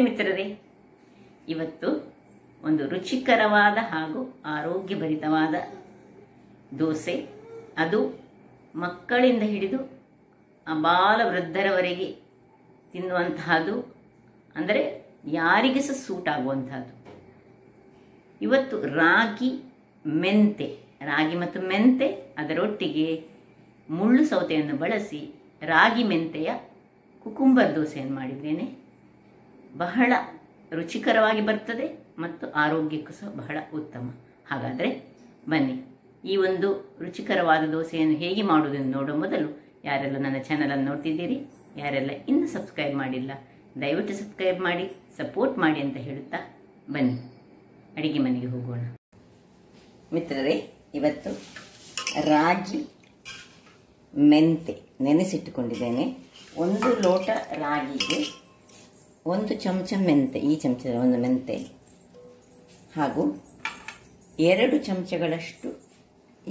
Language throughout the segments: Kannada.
ಮಿತ್ರರೇ, ಇವತ್ತು ಒಂದು ರುಚಿಕರವಾದ ಹಾಗೂ ಆರೋಗ್ಯಭರಿತವಾದ ದೋಸೆ, ಅದು ಮಕ್ಕಳಿಂದ ಹಿಡಿದು ಅಬಾಲ ವೃದ್ಧರವರೆಗೆ ತಿನ್ನುವಂತಹದ್ದು, ಅಂದರೆ ಯಾರಿಗೆ ಸಹ ಸೂಟ್ ಆಗುವಂತಹದ್ದು. ಇವತ್ತು ರಾಗಿ ಮತ್ತು ಮೆಂತೆ ಅದರೊಟ್ಟಿಗೆ ಮುಳ್ಳು ಸೌತೆಯನ್ನು ಬಳಸಿ ರಾಗಿ ಮೆಂತೆಯ ಕುಕುಂಬರ್ ದೋಸೆಯನ್ನು ಮಾಡಿದ್ದೇನೆ. ಬಹಳ ರುಚಿಕರವಾಗಿ ಬರ್ತದೆ ಮತ್ತು ಆರೋಗ್ಯಕ್ಕೂ ಸಹ ಬಹಳ ಉತ್ತಮ. ಹಾಗಾದರೆ ಬನ್ನಿ, ಈ ಒಂದು ರುಚಿಕರವಾದ ದೋಸೆಯನ್ನು ಹೇಗೆ ಮಾಡುವುದನ್ನು ನೋಡೋ ಮೊದಲು ಯಾರೆಲ್ಲ ನನ್ನ ಚಾನಲನ್ನು ನೋಡ್ತಿದ್ದೀರಿ, ಯಾರೆಲ್ಲ ಇನ್ನೂ ಸಬ್ಸ್ಕ್ರೈಬ್ ಮಾಡಿಲ್ಲ, ದಯವಿಟ್ಟು ಸಬ್ಸ್ಕ್ರೈಬ್ ಮಾಡಿ, ಸಪೋರ್ಟ್ ಮಾಡಿ ಅಂತ ಹೇಳುತ್ತಾ ಬನ್ನಿ ಅಡಿಗೆ ಮನೆಗೆ ಹೋಗೋಣ. ಮಿತ್ರರೇ, ಇವತ್ತು ರಾಗಿ ಮೆಂತೆ ನೆನೆಸಿಟ್ಟುಕೊಂಡಿದ್ದೇನೆ. 1 ಲೋಟ ರಾಗಿಗೆ 1 ಚಮಚ ಮೆಂತೆ, ಈ ಚಮಚದ 1 ಮೆಂತೆ, ಹಾಗೂ 2 ಚಮಚಗಳಷ್ಟು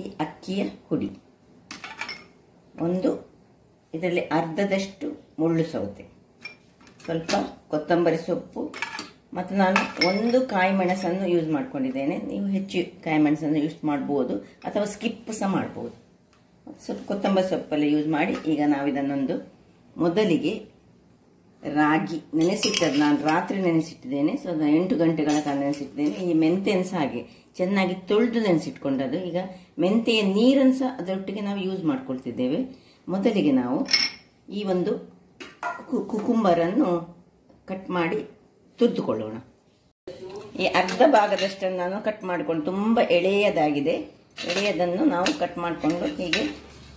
ಈ ಅಕ್ಕಿಯ ಹುಡಿ, ಇದರಲ್ಲಿ ಅರ್ಧದಷ್ಟು ಮುಳ್ಳು ಸೌತೆ, ಸ್ವಲ್ಪ ಕೊತ್ತಂಬರಿ ಸೊಪ್ಪು, ಮತ್ತು ನಾನು 1 ಕಾಯಿ ಮೆಣಸನ್ನು ಯೂಸ್ ಮಾಡ್ಕೊಂಡಿದ್ದೇನೆ. ನೀವು ಹೆಚ್ಚು ಕಾಯಿ ಮೆಣಸನ್ನು ಯೂಸ್ ಮಾಡ್ಬೋದು ಅಥವಾ ಸ್ಕಿಪ್ ಸಹ ಮಾಡ್ಬೋದು. ಸ್ವಲ್ಪ ಕೊತ್ತಂಬರಿ ಸೊಪ್ಪೆಲ್ಲ ಯೂಸ್ ಮಾಡಿ. ಈಗ ನಾವು ಇದನ್ನೊಂದು ಮೊದಲಿಗೆ ರಾಗಿ ನೆನೆಸಿಟ್ಟದ್ದು, ನಾನು ರಾತ್ರಿ ನೆನೆಸಿಟ್ಟಿದ್ದೇನೆ. ಸೊ 8 ಗಂಟೆಗಳ ಕಾಲ ನೆನೆಸಿಟ್ಟಿದ್ದೇನೆ. ಈ ಮೆಂತೆಯನ್ನು ಸಹ ಹಾಗೆ ಚೆನ್ನಾಗಿ ತೊಳೆದು ನೆನೆಸಿಟ್ಕೊಂಡದ್ದು. ಈಗ ಮೆಂತೆಯ ನೀರನ್ನು ಸಹ ಅದರೊಟ್ಟಿಗೆ ನಾವು ಯೂಸ್ ಮಾಡ್ಕೊಳ್ತಿದ್ದೇವೆ. ಮೊದಲಿಗೆ ನಾವು ಈ ಒಂದು ಕುಕುಂಬರನ್ನು ಕಟ್ ಮಾಡಿ ತುರಿದುಕೊಳ್ಳೋಣ. ಈ ಅರ್ಧ ಭಾಗದಷ್ಟನ್ನು ನಾನು ಕಟ್ ಮಾಡಿಕೊಂಡು, ತುಂಬ ಎಳೆಯದಾಗಿದೆ, ಎಳೆಯದನ್ನು ನಾವು ಕಟ್ ಮಾಡಿಕೊಂಡು ಹೀಗೆ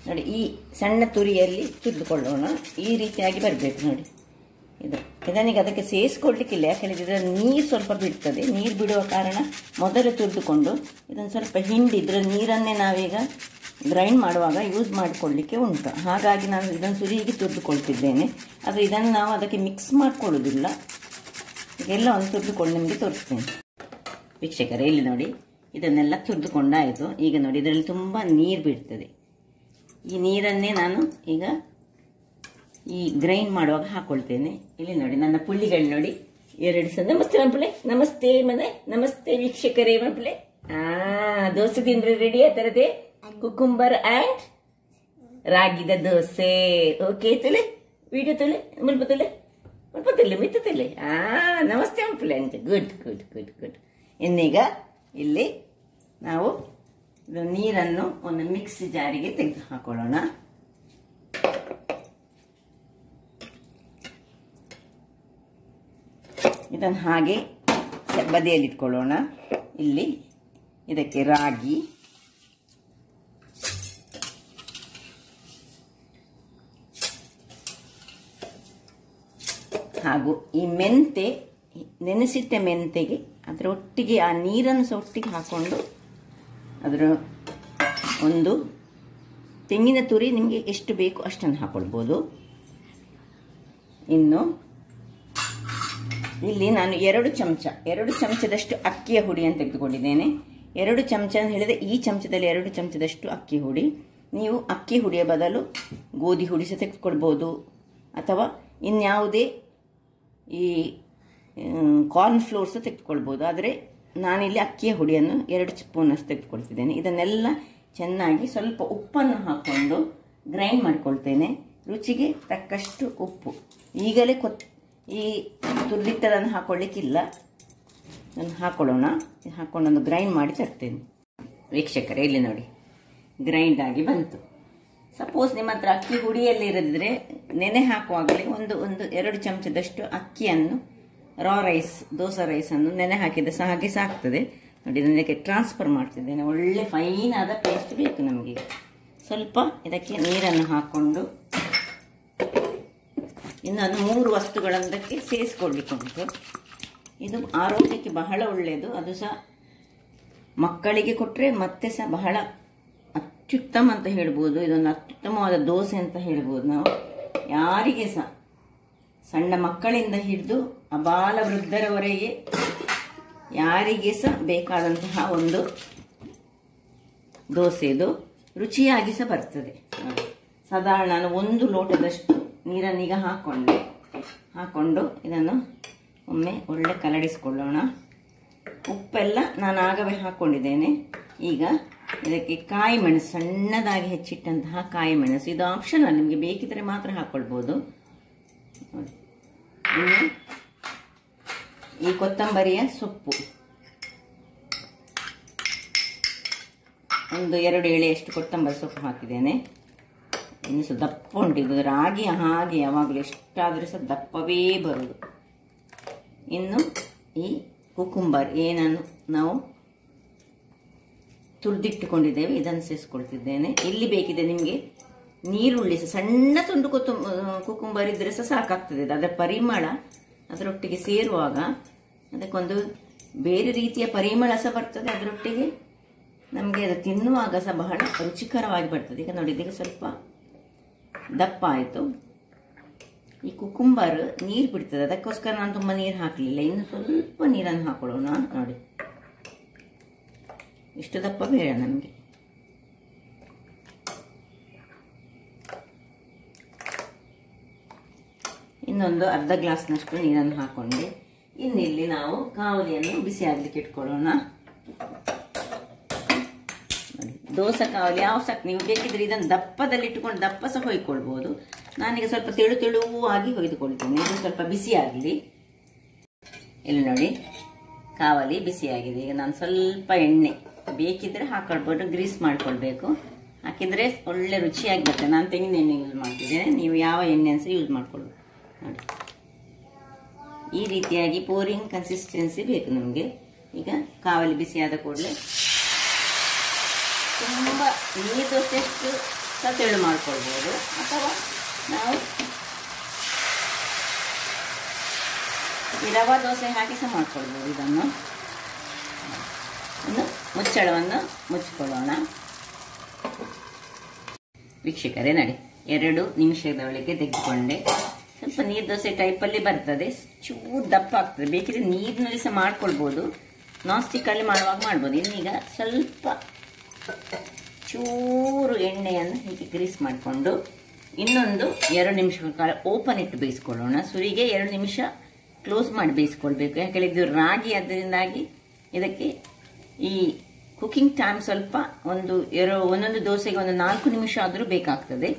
ನೋಡಿ ಈ ಸಣ್ಣ ತುರಿಯಲ್ಲಿ ತುರಿದುಕೊಳ್ಳೋಣ. ಈ ರೀತಿಯಾಗಿ ಬರಬೇಕು ನೋಡಿ. ಇದನ್ನೀಗ ಅದಕ್ಕೆ ಸೇರಿಸ್ಕೊಳ್ಲಿಕ್ಕಿಲ್ಲ, ಯಾಕೆಂದರೆ ನೀರು ಸ್ವಲ್ಪ ಬಿಡ್ತದೆ. ನೀರು ಬಿಡುವ ಕಾರಣ ಮೊದಲು ತುರಿದುಕೊಂಡು ಇದನ್ನು ಸ್ವಲ್ಪ ಹಿಂಡಿ ಇದರ ನೀರನ್ನೇ ನಾವೀಗ ಗ್ರೈಂಡ್ ಮಾಡುವಾಗ ಯೂಸ್ ಮಾಡಿಕೊಳ್ಳಲಿಕ್ಕೆ ಉಂಟು. ಹಾಗಾಗಿ ನಾನು ಇದನ್ನು ಸುರಿಯಿಗೆ ತುರಿದುಕೊಳ್ತಿದ್ದೇನೆ. ಆದರೆ ಇದನ್ನು ನಾವು ಅದಕ್ಕೆ ಮಿಕ್ಸ್ ಮಾಡಿಕೊಳ್ಳೋದಿಲ್ಲ. ಇದೆಲ್ಲ ಒಂದು ತುರಿದುಕೊಂಡು ನಿಮಗೆ ತೋರಿಸ್ತೇನೆ. ವೀಕ್ಷಕರೇ, ಇಲ್ಲಿ ನೋಡಿ, ಇದನ್ನೆಲ್ಲ ತುರಿದುಕೊಂಡಾಯಿತು. ಈಗ ನೋಡಿ ಇದರಲ್ಲಿ ತುಂಬ ನೀರು ಬಿಡ್ತದೆ. ಈ ನೀರನ್ನೇ ನಾನು ಈಗ ಈ ಗ್ರೈಂಡ್ ಮಾಡುವಾಗ ಹಾಕೊಳ್ತೇನೆ. ಇಲ್ಲಿ ನೋಡಿ ನನ್ನ ಪುಳ್ಳಿಗಳು ನೋಡಿ, 2 ಸಲ ನಮಸ್ತೆ ಮಕ್ಕಳೇ, ನಮಸ್ತೆ ಮನೆ, ನಮಸ್ತೆ ವೀಕ್ಷಕರೇ ಮಕ್ಕಳೇ. ದೋಸೆ ತಿಂದ್ರೆ ರೆಡಿ ಆತರದೆ ಕುಕುಂಬರ್ ಆ್ಯಂಡ್ ರಾಗಿದ ದೋಸೆ. ಓಕೆ ತುಲೆ, ವಿಡಿಯೋ ತುಲೆ, ಮುಲ್ಪ ತುಲೆ, ಮಿತ್ತ ತುಲೆ. ನಮಸ್ತೆ ಮಕ್ಕಳೇ ಅಂತ. Good good good good. ಇನ್ನೀಗ ಇಲ್ಲಿ ನಾವು ನೀರನ್ನು ಒಂದು ಮಿಕ್ಸಿ ಜಾರಿಗೆ ತೆಗೆದು ಹಾಕೊಳ್ಳೋಣ. ಇದನ್ನು ಹಾಗೆ ಬದಿಯಲ್ಲಿ ಇಟ್ಕೊಳ್ಳೋಣ. ಇಲ್ಲಿ ಇದಕ್ಕೆ ರಾಗಿ, ಹಾಗೂ ಈ ಮೆಂತೆ, ನೆನೆಸಿಟ್ಟ ಮೆಂತೆಗೆ ಅದರ ಒಟ್ಟಿಗೆ ಆ ನೀರನ್ನು ಸಹ ಒಟ್ಟಿಗೆ ಹಾಕ್ಕೊಂಡು, ಅದರ ಒಂದು ತೆಂಗಿನ ತುರಿ ನಿಮಗೆ ಎಷ್ಟು ಬೇಕು ಅಷ್ಟನ್ನು ಹಾಕ್ಕೊಳ್ಬೋದು. ಇನ್ನು ಇಲ್ಲಿ ನಾನು 2 ಚಮಚದಷ್ಟು ಅಕ್ಕಿಯ ಹುಡಿಯನ್ನು ತೆಗೆದುಕೊಂಡಿದ್ದೇನೆ. 2 ಚಮಚ ಅಂತ ಹೇಳಿದರೆ ಈ ಚಮಚದಲ್ಲಿ 2 ಚಮಚದಷ್ಟು ಅಕ್ಕಿ ಹುಡಿ. ನೀವು ಅಕ್ಕಿ ಹುಡಿಯ ಬದಲು ಗೋಧಿ ಹುಡಿ ಸಹ ತೆಗೆದುಕೊಳ್ಬೋದು, ಅಥವಾ ಇನ್ಯಾವುದೇ ಈ ಕಾರ್ನ್ ಫ್ಲೋರ್ ಸಹ ತೆಗೆದುಕೊಳ್ಬೋದು. ಆದರೆ ನಾನಿಲ್ಲಿ ಅಕ್ಕಿಯ ಹುಡಿಯನ್ನು 2 ಸ್ಪೂನಷ್ಟು ತೆಗೆದುಕೊಳ್ತಿದ್ದೇನೆ. ಇದನ್ನೆಲ್ಲ ಚೆನ್ನಾಗಿ ಸ್ವಲ್ಪ ಉಪ್ಪನ್ನು ಹಾಕ್ಕೊಂಡು ಗ್ರೈಂಡ್ ಮಾಡಿಕೊಳ್ತೇನೆ. ರುಚಿಗೆ ತಕ್ಕಷ್ಟು ಉಪ್ಪು. ಈಗಲೇ ಈ ತುರಿದಿಟ್ಟದನ್ನು ಹಾಕೊಳ್ಳಿಕ್ಕಿಲ್ಲ, ನಾನು ಹಾಕೊಳ್ಳೋಣ. ಹಾಕ್ಕೊಂಡು ಒಂದು ಗ್ರೈಂಡ್ ಮಾಡಿ ತರ್ತೇನೆ. ವೀಕ್ಷಕರೇ, ಇಲ್ಲಿ ನೋಡಿ ಗ್ರೈಂಡ್ ಆಗಿ ಬಂತು. ಸಪೋಸ್ ನಿಮ್ಮ ಹತ್ರ ಅಕ್ಕಿ ಹುಡಿಯಲ್ಲಿ ಇರದಿದ್ರೆ ನೆನೆ ಹಾಕುವಾಗಲೇ ಒಂದು 2 ಚಮಚದಷ್ಟು ಅಕ್ಕಿಯನ್ನು, ರಾ ರೈಸ್, ದೋಸೆ ರೈಸನ್ನು ನೆನೆ ಹಾಕಿದ ಸಹ ಹಾಗೆ ಸಾಕ್ತದೆ ನೋಡಿ. ಇದಕ್ಕೆ ಟ್ರಾನ್ಸ್ಫರ್ ಮಾಡ್ತಿದ್ದೇನೆ. ಒಳ್ಳೆ ಫೈನ್ ಆದ ಪೇಸ್ಟ್ ಬೇಕು ನಮಗೆ. ಸ್ವಲ್ಪ ಇದಕ್ಕೆ ನೀರನ್ನು ಹಾಕ್ಕೊಂಡು ಇನ್ನೊಂದು 3 ವಸ್ತುಗಳನ್ನಕ್ಕೆ ಸೇರಿಸ್ಕೊಳ್ಲಿಕ್ಕೆ ಉಂಟು. ಇದು ಆರೋಗ್ಯಕ್ಕೆ ಬಹಳ ಒಳ್ಳೆಯದು. ಅದು ಸಹ ಮಕ್ಕಳಿಗೆ ಕೊಟ್ಟರೆ ಮತ್ತೆ ಸಹ ಬಹಳ ಅತ್ಯುತ್ತಮ ಅಂತ ಹೇಳ್ಬೋದು. ಇದೊಂದು ಅತ್ಯುತ್ತಮವಾದ ದೋಸೆ ಅಂತ ಹೇಳ್ಬೋದು ನಾವು. ಯಾರಿಗೆ ಸಹ, ಸಣ್ಣ ಮಕ್ಕಳಿಂದ ಹಿಡಿದು ಅಬಾಲ ವೃದ್ಧರವರೆಗೆ ಯಾರಿಗೆ ಸಹ ಬೇಕಾದಂತಹ ಒಂದು ದೋಸೆ. ಇದು ರುಚಿಯಾಗಿ ಸಹ ಬರ್ತದೆ. ಸಾಧಾರಣ ನಾನು 1 ಲೋಟದಷ್ಟು ನೀರನ್ನೀಗ ಹಾಕ್ಕೊಂಡು ಇದನ್ನು ಒಮ್ಮೆ ಒಳ್ಳೆ ಕಲಡಿಸ್ಕೊಳ್ಳೋಣ. ಉಪ್ಪೆಲ್ಲ ನಾನು ಆಗವೇ ಹಾಕ್ಕೊಂಡಿದ್ದೇನೆ. ಈಗ ಇದಕ್ಕೆ ಕಾಯಿ ಮೆಣಸು, ಸಣ್ಣದಾಗಿ ಹೆಚ್ಚಿಟ್ಟಂತಹ ಕಾಯಿ ಮೆಣಸು, ಇದು ಆಪ್ಷನಲ್, ನಿಮಗೆ ಬೇಕಿದ್ರೆ ಮಾತ್ರ ಹಾಕ್ಕೊಳ್ಬೋದು. ಇನ್ನು ಈ ಕೊತ್ತಂಬರಿಯ ಸೊಪ್ಪು ಒಂದು 2 ಎಳೆಯಷ್ಟು ಕೊತ್ತಂಬರಿ ಸೊಪ್ಪು ಹಾಕಿದ್ದೇನೆ. ಇನ್ನು ಸಹ ದಪ್ಪ ಉಂಟು ಇದು, ರಾಗಿ ಹಾಗೆ ಯಾವಾಗಲೂ ಎಷ್ಟಾದರೂ ಸಹ ದಪ್ಪವೇ ಬರುವುದು. ಇನ್ನು ಈ ಕುಕುಂಬರ್ ಏನನ್ನು ನಾವು ತುರಿದಿಟ್ಟುಕೊಂಡಿದ್ದೇವೆ ಇದನ್ನು ಸೇರಿಸ್ಕೊಳ್ತಿದ್ದೇನೆ. ಇಲ್ಲಿ ಬೇಕಿದೆ ನಿಮಗೆ ನೀರುಳ್ಳಿ ಸಹ, ಸಣ್ಣ ತುಂಡು ಕುಕುಂಬರ್ ಇದ್ರೆ ಸಹ ಸಾಕಾಗ್ತದೆ. ಅದರ ಪರಿಮಳ ಅದರೊಟ್ಟಿಗೆ ಸೇರುವಾಗ ಅದಕ್ಕೊಂದು ಬೇರೆ ರೀತಿಯ ಪರಿಮಳ ಸಹ ಬರ್ತದೆ. ಅದರೊಟ್ಟಿಗೆ ನಮಗೆ ಅದು ತಿನ್ನುವಾಗ ಸಹ ಬಹಳ ರುಚಿಕರವಾಗಿ ಬರ್ತದೆ. ಈಗ ನೋಡಿ, ಇದಕ್ಕೆ ಸ್ವಲ್ಪ ದಪ್ಪ ಆಯಿತು. ಈ ಕುಕುಂಬರ್ ನೀರು ಬಿಡ್ತದೆ, ಅದಕ್ಕೋಸ್ಕರ ನಾನು ತುಂಬ ನೀರು ಹಾಕಲಿಲ್ಲ. ಇನ್ನು ಸ್ವಲ್ಪ ನೀರನ್ನು ಹಾಕೊಳ್ಳೋಣ. ನೋಡಿ, ಇಷ್ಟು ದಪ್ಪ ಬೇಡ ನಮಗೆ. ಇನ್ನೊಂದು ಅರ್ಧ ಗ್ಲಾಸ್ನಷ್ಟು ನೀರನ್ನು ಹಾಕೊಂಡೆ. ಇನ್ನಿಲ್ಲಿ ನಾವು ಕಾವಲಿಯನ್ನು ಬಿಸಿ ಆಗಲಿಕ್ಕೆ ಇಟ್ಕೊಳ್ಳೋಣ. ದೋಸೆ ಕಾವಲಿ ಯಾವ ಸಾಕು, ನೀವು ಬೇಕಿದ್ರೆ ಇದನ್ನು ದಪ್ಪದಲ್ಲಿ ಇಟ್ಟುಕೊಂಡು ದಪ್ಪ ಸಹ ಹೊಯ್ಕೊಳ್ಬೋದು. ನಾನೀಗ ಸ್ವಲ್ಪ ತೆಳುವಾಗಿ ಹೊಯ್ದುಕೊಳ್ತೇನೆ. ಇದು ಸ್ವಲ್ಪ ಬಿಸಿ ಆಗಲಿ. ಇಲ್ಲಿ ನೋಡಿ, ಕಾವಲಿ ಬಿಸಿಯಾಗಿದೆ. ಈಗ ನಾನು ಸ್ವಲ್ಪ ಎಣ್ಣೆ ಬೇಕಿದ್ರೆ ಹಾಕೊಳ್ಬೋದು, ಗ್ರೀಸ್ ಮಾಡ್ಕೊಳ್ಬೇಕು. ಹಾಕಿದರೆ ಒಳ್ಳೆ ರುಚಿಯಾಗಿ ಬರ್ತದೆ. ನಾನು ತೆಂಗಿನ ಎಣ್ಣೆ ಯೂಸ್ ಮಾಡ್ತಿದ್ದೇನೆ, ನೀವು ಯಾವ ಎಣ್ಣೆ ಸಹ ಯೂಸ್ ಮಾಡ್ಕೊಳ್ಬೋದು. ನೋಡಿ, ಈ ರೀತಿಯಾಗಿ ಪೋರಿಂಗ್ ಕನ್ಸಿಸ್ಟೆನ್ಸಿ ಬೇಕು ನಮಗೆ. ಈಗ ಕಾವಲಿ ಬಿಸಿಯಾದ ಕೂಡಲೇ ತುಂಬ ನೀರು ದೋಸೆಷ್ಟು ಸಹ ತೆಳು ಮಾಡ್ಕೊಳ್ಬೋದು, ಅಥವಾ ನಾವು ರವಾ ದೋಸೆ ಹಾಕಿ ಸಹ ಮಾಡ್ಕೊಳ್ಬೋದು. ಇದನ್ನು ಇನ್ನು ಮುಚ್ಚಳವನ್ನು ಮುಚ್ಚಿಕೊಳ್ಳೋಣ. ವೀಕ್ಷಕರೇ ನೋಡಿ, 2 ನಿಮಿಷದ ಒಳಗೆ ತೆಗೆದುಕೊಂಡೆ. ಸ್ವಲ್ಪ ನೀರು ದೋಸೆ ಟೈಪಲ್ಲಿ ಬರ್ತದೆ, ಚೂರು ದಪ್ಪ ಆಗ್ತದೆ. ಬೇಕಿದ್ರೆ ನೀರಿನಲ್ಲಿ ಸಹ ಮಾಡ್ಕೊಳ್ಬೋದು, ನಾನ್ ಸ್ಟಿಕ್ಕಲ್ಲಿ ಮಾಡುವಾಗ ಮಾಡ್ಬೋದು. ಇನ್ನೀಗ ಸ್ವಲ್ಪ ಚೂರು ಎಣ್ಣೆಯನ್ನು ಹೀಗೆ ಗ್ರೀಸ್ ಮಾಡಿಕೊಂಡು ಇನ್ನೊಂದು 2 ನಿಮಿಷಗಳ ಕಾಲ ಓಪನ್ ಇಟ್ಟು ಬೇಯಿಸ್ಕೊಳ್ಳೋಣ. ಸುರಿಗೆ 2 ನಿಮಿಷ ಕ್ಲೋಸ್ ಮಾಡಿ ಬೇಯಿಸ್ಕೊಳ್ಬೇಕು. ಯಾಕಂದರೆ ಇದು ರಾಗಿ, ಅದರಿಂದಾಗಿ ಇದಕ್ಕೆ ಈ ಕುಕಿಂಗ್ ಟೈಮ್ ಸ್ವಲ್ಪ ಒಂದೊಂದು ದೋಸೆಗೆ ಒಂದು 4 ನಿಮಿಷ ಆದರೂ ಬೇಕಾಗ್ತದೆ.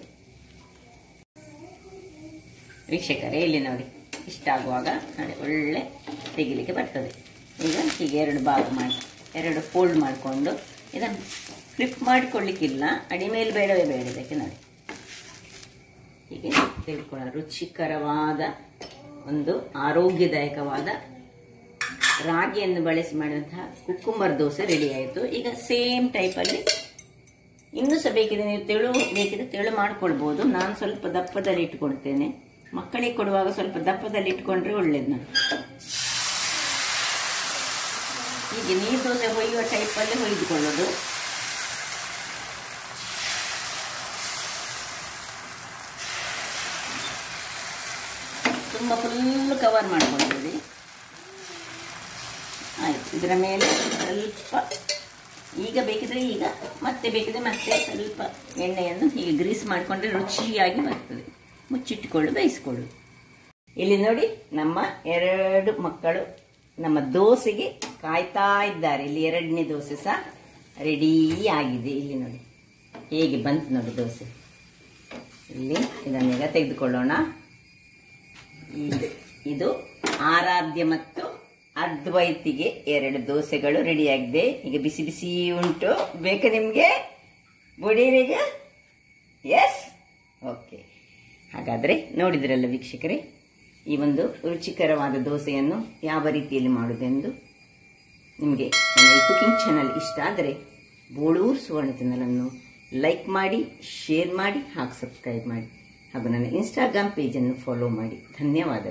ವೀಕ್ಷಕರೇ, ಇಲ್ಲಿ ನೋಡಿ, ಇಷ್ಟಾಗುವಾಗ ನೋಡಿ ಒಳ್ಳೆ ತೆಗಿಲಿಕ್ಕೆ ಬರ್ತದೆ. ಈಗ ಹೀಗೆ 2 ಭಾಗ ಮಾಡಿ 2 ಫೋಲ್ಡ್ ಮಾಡಿಕೊಂಡು ಇದನ್ನು ಫ್ಲಿಪ್ ಮಾಡಿಕೊಳ್ಳಿಕ್ಕಿಲ್ಲ, ಅಡಿ ಮೇಲೆ ಬೇಡವೇ ಬೇಡ. ಇದಕ್ಕೆ ನೋಡಿ ಹೀಗೆ ತೆಗೆದುಕೊಳ್ಳೋಣ. ರುಚಿಕರವಾದ ಒಂದು ಆರೋಗ್ಯದಾಯಕವಾದ ರಾಗಿಯನ್ನು ಬಳಸಿ ಮಾಡಿದಂತಹ ಕುಕ್ಕುಂಬರ್ ದೋಸೆ ರೆಡಿ ಆಯಿತು. ಈಗ ಸೇಮ್ ಟೈಪಲ್ಲಿ ಇನ್ನೂ ಸಹ ಬೇಕಿದ್ರೆ ನೀವು ಬೇಕಿದ್ರೆ ತೆಳು ಮಾಡ್ಕೊಳ್ಬೋದು. ನಾನು ಸ್ವಲ್ಪ ದಪ್ಪದಲ್ಲಿ ಇಟ್ಕೊಳ್ತೇನೆ. ಮಕ್ಕಳಿಗೆ ಕೊಡುವಾಗ ಸ್ವಲ್ಪ ದಪ್ಪದಲ್ಲಿ ಇಟ್ಕೊಂಡ್ರೆ ಒಳ್ಳೇದು. ನಾನು ಹೀಗೆ ನೀರು ದೋಸೆ ಹೊಯ್ಯುವ ಟೈಪಲ್ಲಿ ಹೊಯ್ದುಕೊಳ್ಳೋದು. ತುಂಬ ಫುಲ್ ಕವರ್ ಮಾಡ್ಕೊಳ್ತೀವಿ. ಆಯಿತು. ಇದರ ಮೇಲೆ ಸ್ವಲ್ಪ ಈಗ ಬೇಕಿದ್ರೆ ಮತ್ತೆ ಬೇಕಿದ್ರೆ ಮತ್ತೆ ಸ್ವಲ್ಪ ಎಣ್ಣೆಯನ್ನು ಹೀಗೆ ಗ್ರೀಸ್ ಮಾಡಿಕೊಂಡ್ರೆ ರುಚಿಯಾಗಿ ಬರ್ತದೆ. ಮುಚ್ಚಿಟ್ಟುಕೊಂಡು ಬೇಯಿಸ್ಕೊಳ್ಳು. ಇಲ್ಲಿ ನೋಡಿ, ನಮ್ಮ 2 ಮಕ್ಕಳು ನಮ್ಮ ದೋಸೆಗೆ ಕಾಯ್ತಾ ಇದ್ದಾರೆ. ಇಲ್ಲಿ 2ನೇ ದೋಸೆ ಸಹ ರೆಡಿ ಆಗಿದೆ. ಇಲ್ಲಿ ನೋಡಿ ಹೇಗೆ ಬಂತು ನೋಡಿ ದೋಸೆ. ಇಲ್ಲಿ ಇದನ್ನೀಗ ತೆಗೆದುಕೊಳ್ಳೋಣ. ಇದು ಆರಾಧ್ಯ ಮತ್ತು ಅದ್ವೈತಿಗೆ 2 ದೋಸೆಗಳು ರೆಡಿಯಾಗಿದೆ. ಈಗ ಬಿಸಿ ಬಿಸಿ ಉಂಟು. ಬೇಕಾ ನಿಮಗೆ ಬುಡೀರಿಗೆ? S, okay. ಹಾಗಾದರೆ ನೋಡಿದ್ರಲ್ಲ ವೀಕ್ಷಕರೇ, ಈ ಒಂದು ರುಚಿಕರವಾದ ದೋಸೆಯನ್ನು ಯಾವ ರೀತಿಯಲ್ಲಿ ಮಾಡುವುದೆಂದು. ನಿಮಗೆ ನನ್ನ ಈ ಕುಕಿಂಗ್ ಚಾನಲ್ ಇಷ್ಟ ಆದರೆ ಬೋಳೂರು ಸುವರ್ಣ ಚಾನಲನ್ನು ಲೈಕ್ ಮಾಡಿ, ಶೇರ್ ಮಾಡಿ ಹಾಗೂ ಸಬ್ಸ್ಕ್ರೈಬ್ ಮಾಡಿ ಹಾಗೂ ನನ್ನ ಇನ್ಸ್ಟಾಗ್ರಾಮ್ ಪೇಜನ್ನು ಫಾಲೋ ಮಾಡಿ. ಧನ್ಯವಾದ.